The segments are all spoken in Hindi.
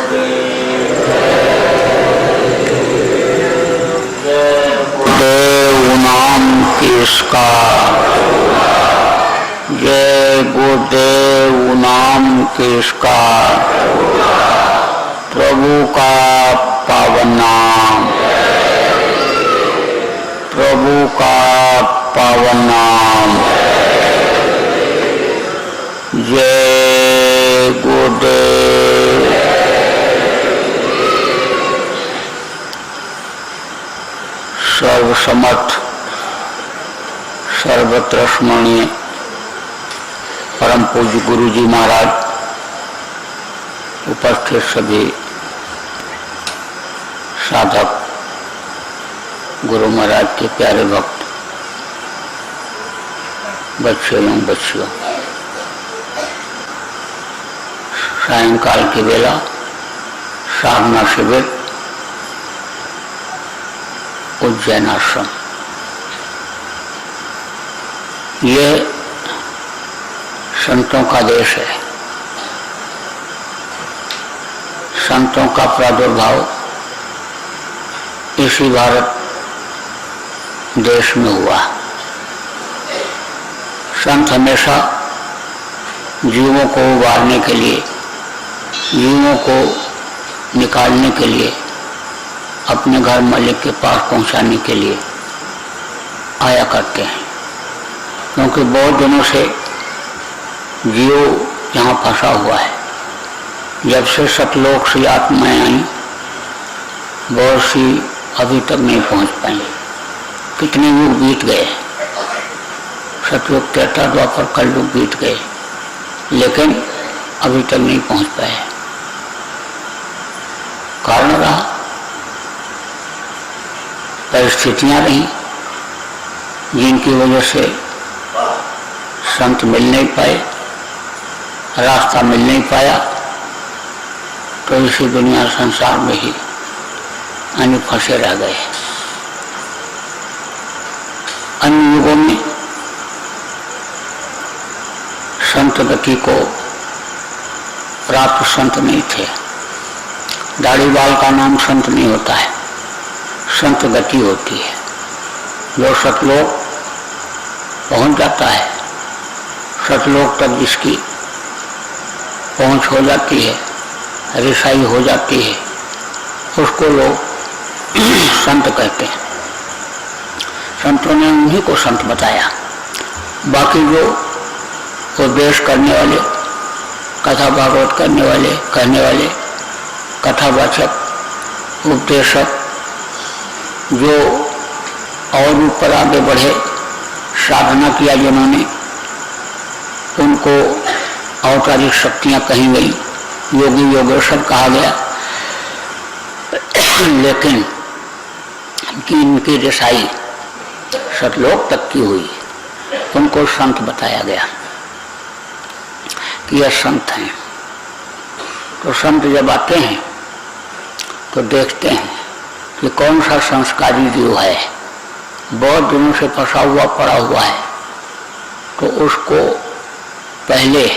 गुरुदेव नाम किसका, जय गुरुदेव नाम किसका, प्रभु का पावन नाम, प्रभु का पावन नाम, जय गुरुदेव। सर्वसमर्थ सर्वत्र स्मरणीय परम पूज्य गुरु जी महाराज, उपस्थित सभी साधक, गुरु महाराज के प्यारे भक्त, बच्चे एवं बच्चियों, सायंकाल की बेला साधना शिविर उज्जैन आश्रम, ये संतों का देश है। संतों का प्रादुर्भाव इसी भारत देश में हुआ। संत हमेशा जीवों को उबारने के लिए, जीवों को निकालने के लिए, अपने घर मालिक के पास पहुंचाने के लिए आया करते हैं, क्योंकि बहुत दिनों से जीव यहाँ फंसा हुआ है। जब से सतलोक से आत्माएं आई, बहुत सी अभी तक नहीं पहुंच पाई। कितने युग बीत गए, सतयुग, त्रेता, द्वापर, कलयुग बीत गए, लेकिन अभी तक नहीं पहुंच पाए। कारण रहा, परिस्थितियां रही जिनकी वजह से संत मिल नहीं पाए, रास्ता मिल नहीं पाया, तो इसी दुनिया संसार में ही अन्य फंसे रह गए। अन्य युगों में संत गति को प्राप्त संत नहीं थे। दाढ़ी बाल का नाम संत नहीं होता है, संत गति होती है। जो सतलोक पहुंच जाता है, सतलोक तक जिसकी पहुंच हो जाती है, रिसाई हो जाती है, उसको लोग संत कहते हैं। संतों ने उन्हीं को संत बताया। बाकी जो उपदेश करने वाले, कथा भागवत करने वाले, कहने वाले, कथावाचक, उपदेशक, जो और ऊपर आगे बढ़े, साधना किया जिन्होंने, उनको अवतारिक शक्तियां कही गई, योगी योगेश्वर कहा गया, लेकिन इनकी रिसाई सतलोक तक की हुई, उनको संत बताया गया कि यह संत हैं। तो संत जब आते हैं तो देखते हैं कि कौन सा संस्कारी जीव है, बहुत दिनों से फंसा हुआ पड़ा हुआ है, तो उसको पहले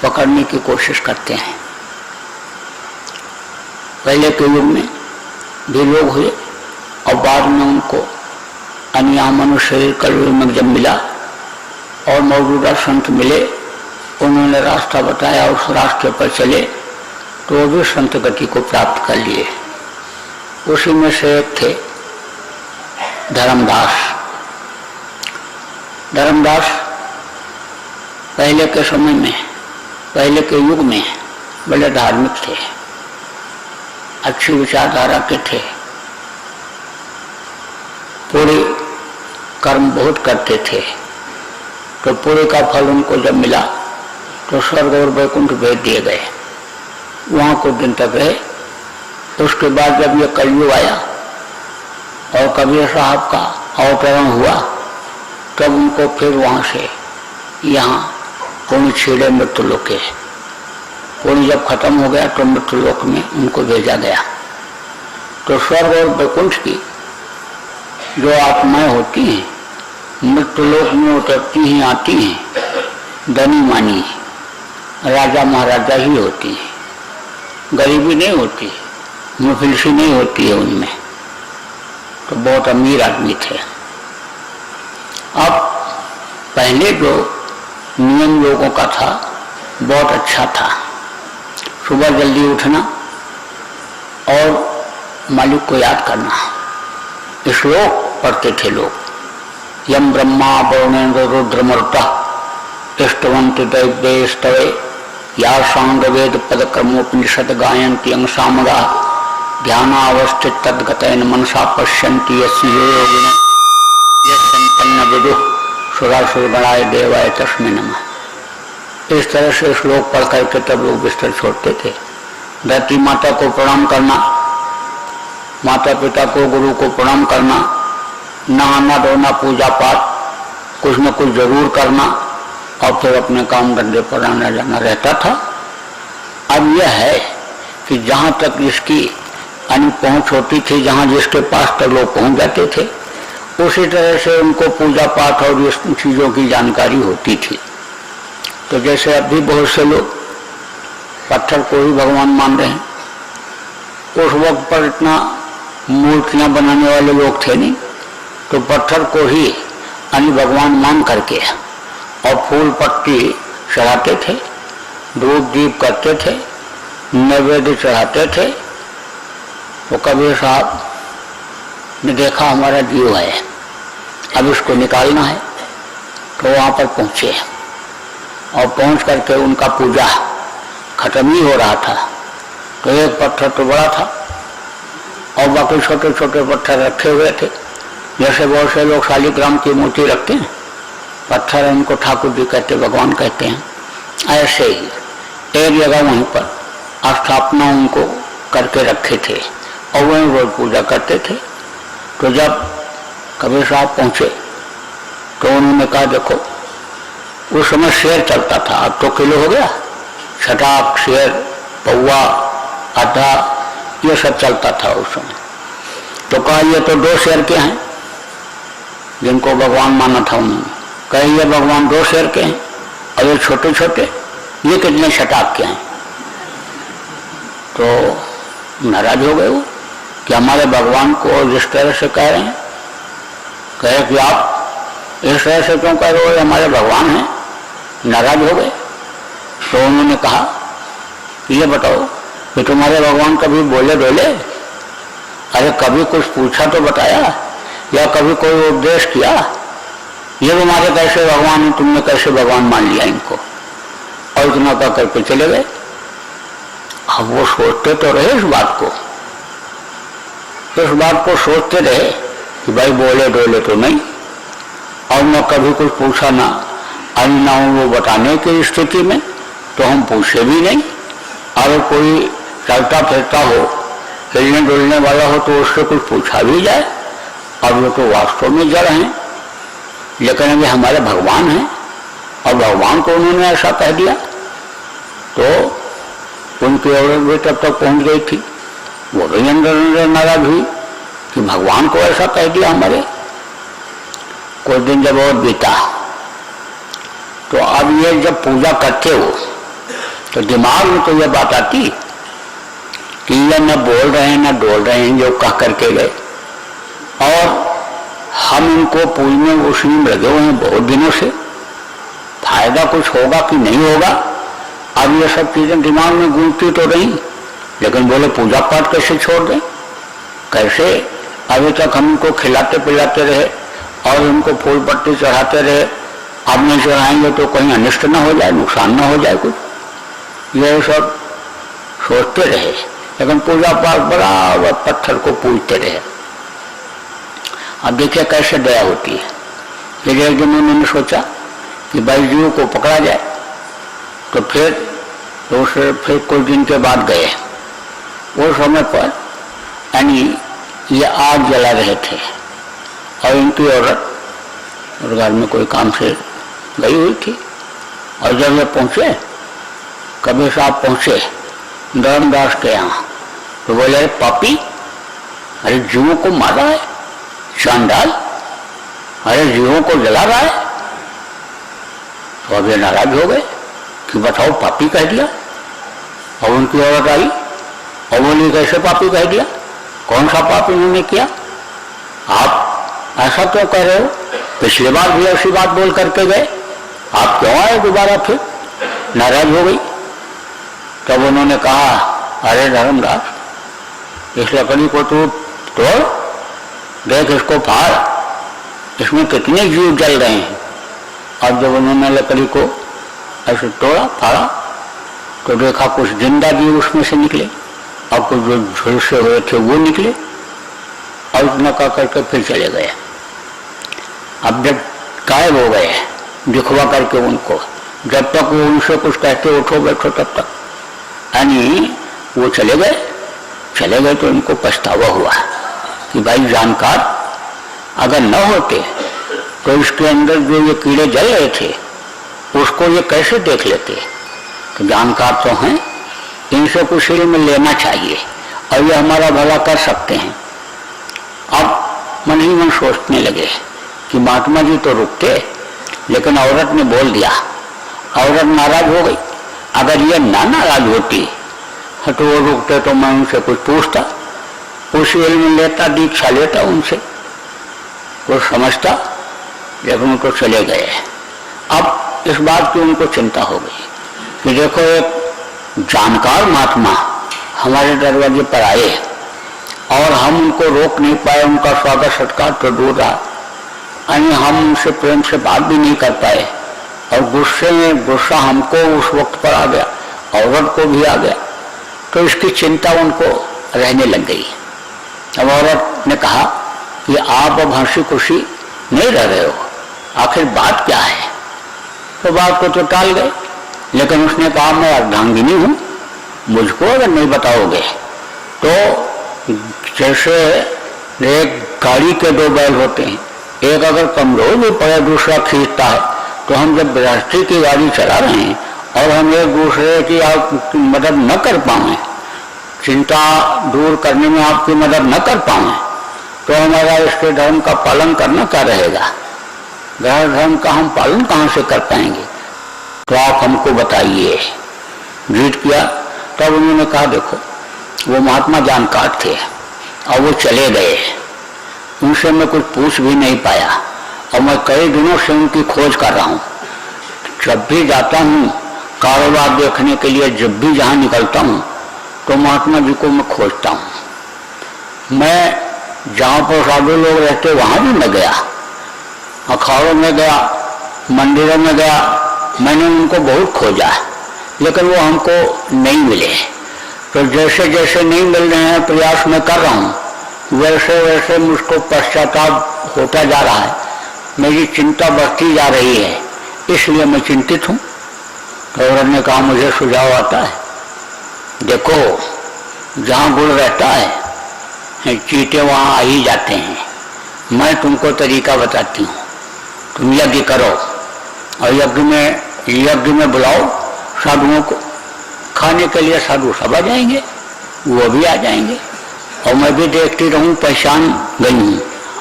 पकड़ने की कोशिश करते हैं। पहले के युग में भी लोग हुए और बाद में उनको अनियामन शरीर कलयुग में जब मिला और मौजूदा संत मिले, उन्होंने रास्ता बताया, उस रास्ते पर चले तो वो भी संत गति को प्राप्त कर लिए। उसी में से एक थे धर्मदास। धर्मदास पहले के समय में, पहले के युग में बड़े धार्मिक थे, अच्छी विचारधारा के थे, पूरे कर्म बहुत करते थे। तो पूरे का फल उनको जब मिला तो स्वर्ग और वैकुंठ भेज दिए गए, वहाँ कुछ दिन तक रहे। उसके बाद जब ये कलयुग आया और कबीर साहब का अवतरण हुआ, तब उनको फिर वहाँ से यहाँ पुण्य छेड़े मृत्युलोक के। पुण्य जब खत्म हो गया तो मृत्युलोक में उनको भेजा गया। तो स्वर्ग और वैकुंठ की जो आत्माएं होती हैं, मृत्युलोक में उतरती ही आती हैं, धनी मानी राजा महाराजा ही होती हैं। गरीबी नहीं होती, मुफलिसी नहीं होती है उनमें, तो बहुत अमीर आदमी थे। अब पहले जो नियम लोगों का था बहुत अच्छा था, सुबह जल्दी उठना और मालिक को याद करना। श्लोक पढ़ते थे लोग, यम ब्रह्मा वरुणेन्द्र रुद्रमरुता इष्टवंत दैव्ये स्तवे या सांग वेद पदक्रमोपनिषद गायन्ति अंग सामगा ध्यानावस्थित तद्गतेन मनसा पश्यन्ति यस्य योगिनो यत्सम्पन्न विदुः सुरासुरगणाय देवाय तस्मै नमः। इस तरह से श्लोक पढ़ करके तब लोग बिस्तर छोड़ते थे। धरती माता को प्रणाम करना, माता पिता को गुरु को प्रणाम करना, नहाना धोना पूजा पाठ कुछ न कुछ जरूर करना और फिर अपने काम धंधे पर आना जाना रहता था। अब यह है कि जहाँ तक इसकी पहुँच होती थी, जहाँ जिसके पास तक लोग पहुँच जाते थे, उसी तरह से उनको पूजा पाठ और इस चीज़ों की जानकारी होती थी। तो जैसे अभी बहुत से लोग पत्थर को ही भगवान मान रहे हैं, उस वक्त पर इतना मूर्तियाँ बनाने वाले लोग थे नहीं, तो पत्थर को ही भगवान मान करके और फूल पत्ती चढ़ाते थे, धूप दीप करते थे, नैवेद्य चढ़ाते थे। तो कबीर साहब ने देखा हमारा जीव है, अब इसको निकालना है, तो वहाँ पर पहुँचे और पहुँच करके उनका पूजा खत्म ही हो रहा था। तो एक पत्थर तो बड़ा था और बाकी छोटे छोटे पत्थर रखे हुए थे, जैसे बहुत से लोग शालिग्राम की मूर्ति रखते हैं, पत्थर उनको ठाकुर जी कहते, भगवान कहते हैं, ऐसे ही एक जगह वहीं पर स्थापना उनको करके रखे थे और वहीं रोज पूजा करते थे। तो जब कबीर साहब पहुँचे तो उन्होंने कहा देखो, उस समय शेर चलता था, अब तो किलो हो गया, छटाक शेर पौवा आधा ये सब चलता था उस समय। तो कहा ये तो 2 शेर के हैं जिनको भगवान माना था उन्होंने। कहे ये भगवान 2 शेर के हैं और ये छोटे छोटे, ये कितने छटाक के हैं। तो नाराज हो गए वो कि हमारे भगवान को जिस तरह से कह रहे हैं, कहे कि आप इस तरह से क्यों कह रहे हो, हमारे भगवान हैं। नाराज हो गए। तो उन्होंने कहा ये बताओ कि तुम्हारे भगवान कभी बोले डोले? अरे कभी कुछ पूछा तो बताया, या कभी कोई उपदेश किया? ये तुम्हारे कैसे भगवान है, तुमने कैसे भगवान मान लिया इनको? और इतना कह करके चले गए। अब वो सोचते तो रहे इस बात को सोचते रहे कि भाई बोले डोले तो नहीं, और न कभी कुछ पूछा ना, अन्य ना वो बताने की स्थिति में, तो हम पूछे भी नहीं। अगर कोई चलता फिरता हो, हिलने डुलने वाला हो, तो उससे कुछ पूछा भी जाए। अब ये तो वास्तव में जड़ हैं, लेकिन अभी हमारे भगवान हैं और भगवान को उन्होंने ऐसा कह दिया। तो उनकी औरत भी तब तक पहुंच गई थी, वो भी अंदर अंदर नाराज हुई कि भगवान को ऐसा कह दिया हमारे। कुछ दिन जब और बीता, तो अब ये जब पूजा करते हो तो दिमाग में तो ये बात आती कि ये न बोल रहे हैं न डोल रहे हैं जो कह करके गए, और हम इनको पूजने उसी में लगे हुए हैं बहुत दिनों से। फायदा कुछ होगा कि नहीं होगा, अब ये सब चीजें दिमाग में गूंजती तो रही, लेकिन बोले पूजा पाठ कैसे छोड़ दें? कैसे अभी तक हम इनको खिलाते पिलाते रहे और इनको फूल पत्ती चढ़ाते रहे, अब नहीं चढ़ाएंगे तो कहीं अनिष्ट न हो जाए, नुकसान न हो जाए कुछ, ये सब सोचते रहे। लेकिन पूजा पाठ बराबर पत्थर को पूजते रहे। अब देखिए कैसे दया होती है। फिर एक दिन उन्होंने सोचा कि भाई जीव को पकड़ा जाए, तो फिर कुछ दिन के बाद गए। उस समय पर यानी ये आग जला रहे थे और इनकी औरत घर में कोई काम से गई हुई थी, और जब ये पहुंचे, कबीर साहब पहुंचे धर्मदास के यहाँ, तो बोले अरे पापी, अरे जीवों को मारा है, चांडाल, अरे जीवों को जला रहा है। तो अब ये नाराज हो गए कि बताओ पापी कह दिया। और उनकी औरत आई और बोली कैसे पापी कह दिया, कौन सा पाप इन्होंने किया, आप ऐसा क्यों कह रहे हो, पिछली बार भी ऐसी बात बोल करके गए, आप क्यों आए दोबारा, फिर नाराज हो गई। तब उन्होंने कहा, अरे धर्मदास, इस लकड़ी को तू तोड़, देख इसको फाड़, इसमें कितने जीव जल रहे हैं। और जब उन्होंने लकड़ी को ऐसे तोड़ा फाड़ा तो देखा कुछ जिंदा जीव उसमें से निकले और कुछ जो झुलसे हुए थे वो निकले, और इतना कह करके फिर चले गए। अब जब गायब हो गए दिखवा करके उनको, जब तक वो उनसे कुछ कहते उठो बैठो तब तक, यानी वो चले गए तो उनको पछतावा हुआ कि भाई जानकार अगर न होते तो इसके अंदर जो ये कीड़े जल रहे थे उसको ये कैसे देख लेते, तो जानकार तो हैं, इनसे कुछ में लेना चाहिए और ये हमारा भला कर सकते हैं। अब मन ही मन सोचने लगे कि महात्मा जी तो रुकते, लेकिन औरत ने बोल दिया, औरत नाराज हो गई। अगर ये ना नाराज होती तो वो रुकते तो मैं उनसे कुछ पूछता, उस इल्म लेता, दीक्षा लेता उनसे, कुछ समझता, लेकिन उनको चले गए। अब इस बात की उनको चिंता हो गई कि देखो एक जानकार महात्मा हमारे दरवाजे पर आए और हम उनको रोक नहीं पाए, उनका स्वागत सत्कार तो दूर रहा, यानी हम उनसे प्रेम से बात भी नहीं कर पाए, और गुस्सा हमको उस वक्त पर आ गया, औरत को भी आ गया, तो इसकी चिंता उनको रहने लग गई। अब औरत ने कहा कि आप अब हंसी खुशी नहीं रह रहे हो, आखिर बात क्या है, तो बात को तो टाल गए, लेकिन उसने कहा मैं अर्धांगिनी हूँ, मुझको अगर नहीं बताओगे तो जैसे एक गाड़ी के दो बैल होते हैं, एक अगर कमजोर भी पड़े दूसरा खींचता है, तो हम जब गृहस्थी की गाड़ी चला रहे हैं और हम एक दूसरे की आप मदद न कर पाएं, चिंता दूर करने में आपकी मदद न कर पाएं, तो हमारा इसके धर्म का पालन करना क्या रहेगा, गृह धर्म का हम पालन कहाँ से कर पाएंगे, तो आप हमको बताइए। जीत किया। तब उन्होंने कहा देखो वो महात्मा जानकार थे और वो चले गए, उनसे मैं कुछ पूछ भी नहीं पाया, और मैं कई दिनों से उनकी खोज कर रहा हूँ। जब भी जाता हूँ कारोबार देखने के लिए, जब भी जहाँ निकलता हूँ तो महात्मा जी को मैं खोजता हूँ। मैं जहाँ पर साधु लोग रहते वहाँ भी मैं गया, अखाड़ों में गया, मंदिरों में गया, मैंने उनको बहुत खोजा, लेकिन वो हमको नहीं मिले। तो जैसे जैसे नहीं मिल रहे हैं प्रयास मैं कर रहा हूँ, वैसे वैसे मुझको पश्चाताप होता जा रहा है, मेरी चिंता बढ़ती जा रही है, इसलिए मैं चिंतित हूँ। तो औरत ने कहा मुझे सुझाव आता है, देखो जहाँ गुड़ रहता है चींटे वहाँ आ ही जाते हैं, मैं तुमको तरीका बताती हूँ, तुम यज्ञ करो और यज्ञ में बुलाओ साधुओं को, खाने के लिए साधु सब आ जाएंगे, वो भी आ जाएंगे, और मैं भी देखती रहूँ, पहचान गई हूँ,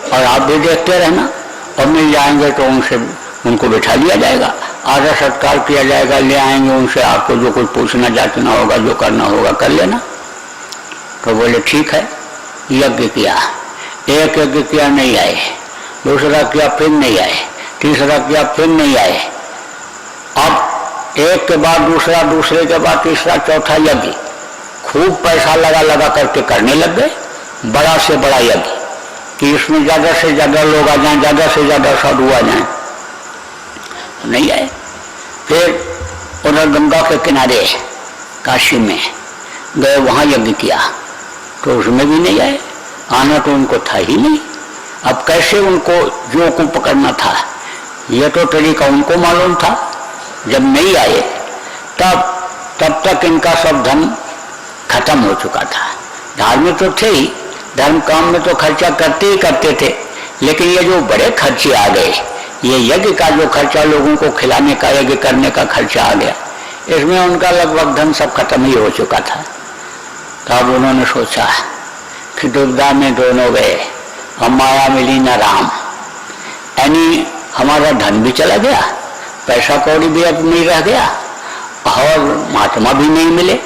और आप भी देखते रहना, और मिल जाएंगे तो उनको बिठा लिया जाएगा, आदर सत्कार किया जाएगा, ले आएंगे उनसे, आपको जो कुछ पूछना जांचना होगा, जो करना होगा कर लेना। तो बोले ठीक है। यज्ञ किया, एक यज्ञ किया नहीं आए, दूसरा किया फिर नहीं आए, तीसरा किया फिर नहीं आए, अब एक के बाद दूसरा, दूसरे के बाद तीसरा, चौथा यज्ञ खूब पैसा लगा करके करने लग गए, बड़ा से बड़ा यज्ञ कि इसमें ज्यादा से ज्यादा लोग आ जाएं, ज्यादा से ज्यादा साधु आ जाएं, नहीं आए। फिर उधर गंगा के किनारे काशी में गए, वहां यज्ञ किया तो उसमें भी नहीं आए, आना तो उनको था ही नहीं। अब कैसे उनको जो को पकड़ना था, ये तो तरीका उनको मालूम था। जब नहीं आए तब तक इनका सब धन खत्म हो चुका था। धार्मिक तो थे ही, धर्म काम में तो खर्चा करते ही करते थे, लेकिन ये जो बड़े खर्चे आ गए, ये यज्ञ का जो खर्चा, लोगों को खिलाने का, यज्ञ करने का खर्चा आ गया, इसमें उनका लगभग धन सब खत्म ही हो चुका था। तब उन्होंने सोचा कि दुविधा में दोनों गए, हम माया मिली न राम, यानी हमारा धन भी चला गया, पैसा कौड़ी भी अब नहीं रह गया, और महात्मा भी नहीं मिले,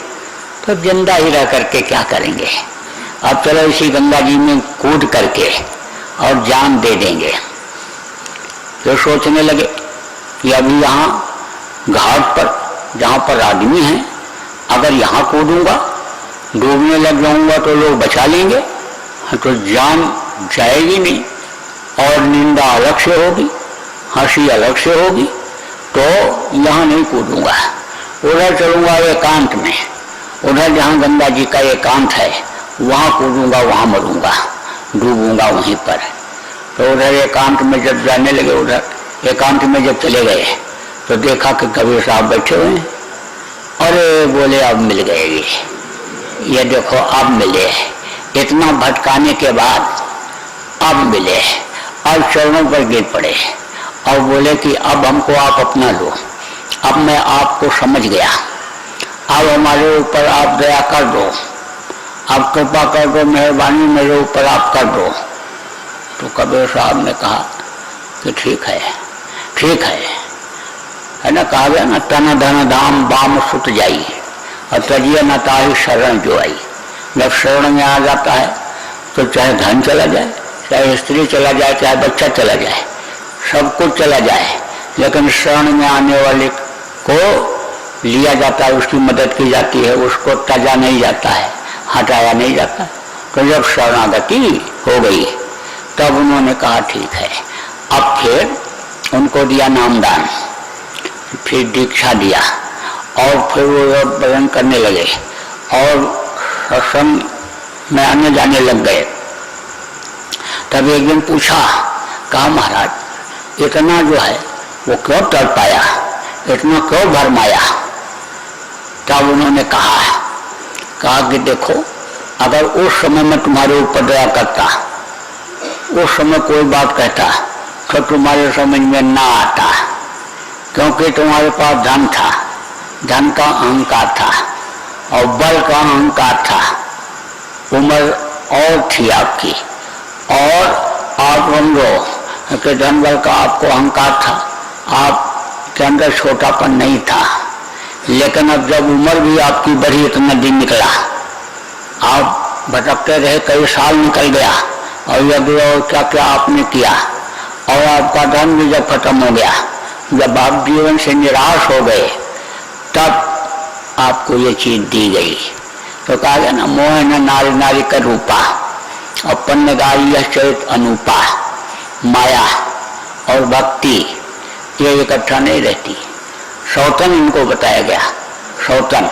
तो जिंदा ही रह करके क्या करेंगे, अब चलो इसी गंगा जी में कूद करके और जान दे देंगे। तो सोचने लगे कि अभी यहाँ घाट पर जहाँ पर आदमी हैं, अगर यहाँ कूदूंगा डूबने लग जाऊंगा तो लोग बचा लेंगे, तो जान जाएगी नहीं और निंदा अलग से होगी, हंसी अलग से होगी, तो यहाँ नहीं कूदूंगा, उधर चलूंगा एकांत में, उधर जहाँ गंगा जी का एकांत है वहाँ कूदूंगा, वहाँ मरूंगा, डूबूंगा वहीं पर। तो उधर एकांत में जब जाने लगे, उधर एकांत में जब चले गए तो देखा कि कबीर साहब बैठे हुए हैं। अरे बोले अब मिल गए, ये देखो अब मिले, इतना भटकाने के बाद अब मिले, अब चरणों पर गिर पड़े और बोले कि अब हमको आप अपना लो, अब मैं आपको समझ गया, अब हमारे ऊपर आप दया कर दो, आप कृपा कर दो, मेहरबानी मेरे ऊपर आप कर दो। तो कबीर साहब ने कहा कि ठीक है, ठीक है ना, कहा गया ना, तन धन धाम बाम सुत जाई और तजिए न ताही शरण जो आई। जब शरण में आ जाता है तो चाहे धन चला जाए, चाहे स्त्री चला जाए, चाहे बच्चा चला जाए, सब कुछ चला जाए, लेकिन शरण में आने वाले को लिया जाता है, उसकी मदद की जाती है, उसको तजा नहीं जाता है, हटाया नहीं जाता। तो जब शरणागति हो गई तब उन्होंने कहा ठीक है। अब फिर उनको दिया नामदान, फिर दीक्षा दिया और फिर वो भजन करने लगे और सत्संग में आने जाने लग गए। तब एक दिन पूछा, कहा महाराज इतना जो है वो क्यों तड़ पाया, इतना क्यों भरमाया? तब उन्होंने कहा कि देखो, अगर उस समय मैं तुम्हारे ऊपर दया करता, उस समय कोई बात कहता तो तुम्हारे समझ में ना आता, क्योंकि तुम्हारे पास धन था, धन का अहंकार था और बल का अहंकार था, उम्र और थी आपकी, और आप समझो कि धन बल का आपको अहंकार था, आपके अंदर छोटापन नहीं था। लेकिन अब जब उम्र भी आपकी बढ़ी, इतना दिन निकला, आप भटकते रहे, कई साल निकल गया और यह क्या क्या आपने किया, और आपका धन भी जब खत्म हो गया, जब आप जीवन से निराश हो गए, तब आपको ये चीज दी गई। तो कहा गया ना, मोह न नारी नारी का रूपा और पन्नगारी चरित अनूपा। माया और भक्ति ये इकट्ठा नहीं रहती। सौतन इनको बताया गया, सौतन